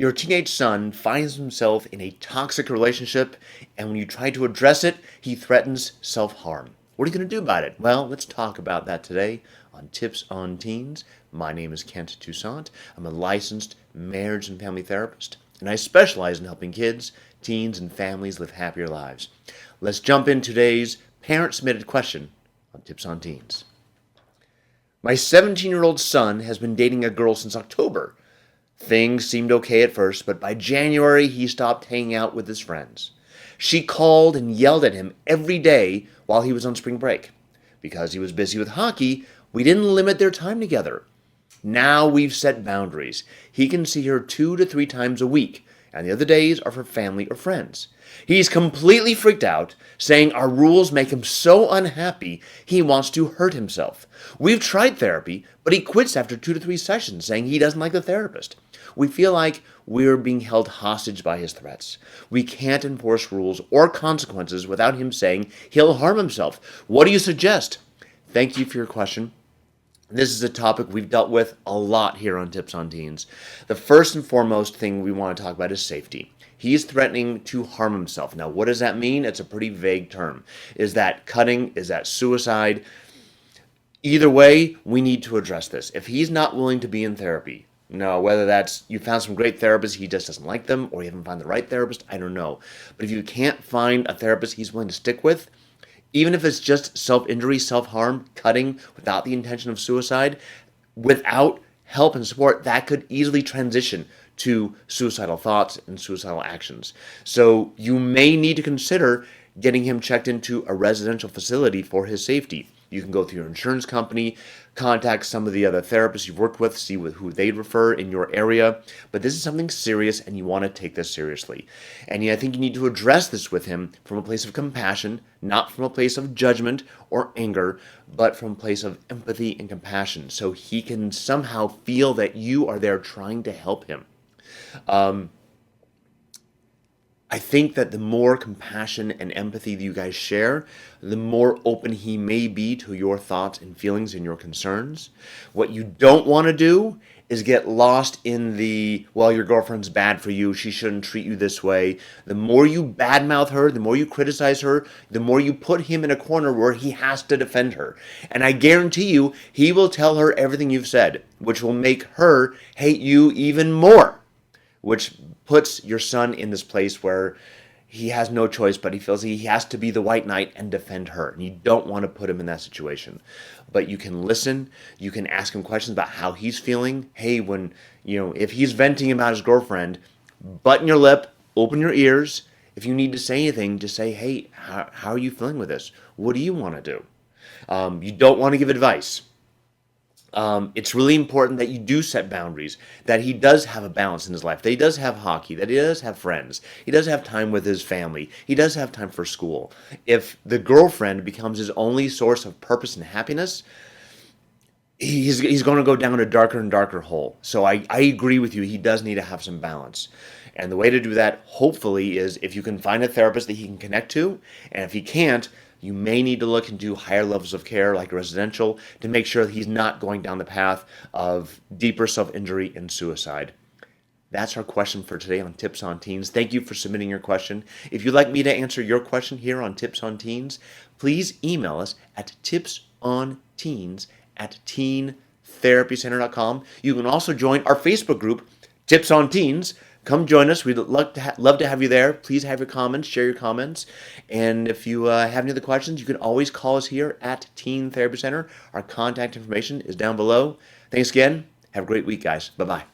Your teenage son finds himself in a toxic relationship, and when you try to address it, he threatens self harm. What are you going to do about it? Well, let's talk about that today on Tips on Teens. My name is Kent Toussaint. I'm a licensed marriage and family therapist, and I specialize in helping kids, teens, and families live happier lives. Let's jump in today's parent submitted question on Tips on Teens. My 17-year-old son has been dating a girl since October. Things seemed okay at first, but by January he stopped hanging out with his friends. She called and yelled at him every day while he was on spring break. Because he was busy with hockey, we didn't limit their time together. Now we've set boundaries. He can see her 2 to 3 times a week, and the other days are for family or friends. He's completely freaked out, saying our rules make him so unhappy he wants to hurt himself. We've tried therapy, but he quits after 2 to 3 sessions, saying he doesn't like the therapist. We feel like we're being held hostage by his threats. We can't enforce rules or consequences without him saying he'll harm himself. What do you suggest? Thank you for your question. This is a topic we've dealt with a lot here on Tips on Teens. The first and foremost thing we want to talk about is safety. He's threatening to harm himself. Now, what does that mean? It's a pretty vague term. Is that cutting? Is that suicide? Either way, we need to address this. If he's not willing to be in therapy, no, whether that's you found some great therapists, he just doesn't like them, or you haven't found the right therapist, I don't know. But if you can't find a therapist he's willing to stick with, even if it's just self-injury, self-harm, cutting without the intention of suicide, without help and support, that could easily transition to suicidal thoughts and suicidal actions. So you may need to consider getting him checked into a residential facility for his safety. You can go through your insurance company, contact some of the other therapists you've worked with, see who they'd refer in your area. But this is something serious, and you want to take this seriously. And I think you need to address this with him from a place of compassion, not from a place of judgment or anger, but from a place of empathy and compassion, so he can somehow feel that you are there trying to help him. I think that the more compassion and empathy that you guys share, the more open he may be to your thoughts and feelings and your concerns. What you don't want to do is get lost in well, your girlfriend's bad for you, she shouldn't treat you this way. The more you badmouth her, the more you criticize her, the more you put him in a corner where he has to defend her. And I guarantee you, he will tell her everything you've said, which will make her hate you even more, which puts your son in this place where he has no choice, but he feels he has to be the white knight and defend her. And you don't want to put him in that situation. But you can listen. You can ask him questions about how he's feeling. Hey, if he's venting about his girlfriend, button your lip, open your ears. If you need to say anything, just say, hey, how are you feeling with this? What do you want to do? You don't want to give advice. It's really important that you do set boundaries, that he does have a balance in his life, that he does have hockey, that he does have friends, he does have time with his family, he does have time for school. If the girlfriend becomes his only source of purpose and happiness, he's going to go down a darker and darker hole. So I agree with you, he does need to have some balance. And the way to do that, hopefully, is if you can find a therapist that he can connect to, and if he can't, you may need to look into higher levels of care, like residential, to make sure that he's not going down the path of deeper self-injury and suicide. That's our question for today on Tips on Teens. Thank you for submitting your question. If you'd like me to answer your question here on Tips on Teens, please email us at tipsonteens@teentherapycenter.com. You can also join our Facebook group, Tips on Teens. Come join us. We'd love to have you there. Please have your comments, share your comments. And if you have any other questions, you can always call us here at Teen Therapy Center. Our contact information is down below. Thanks again. Have a great week, guys. Bye-bye.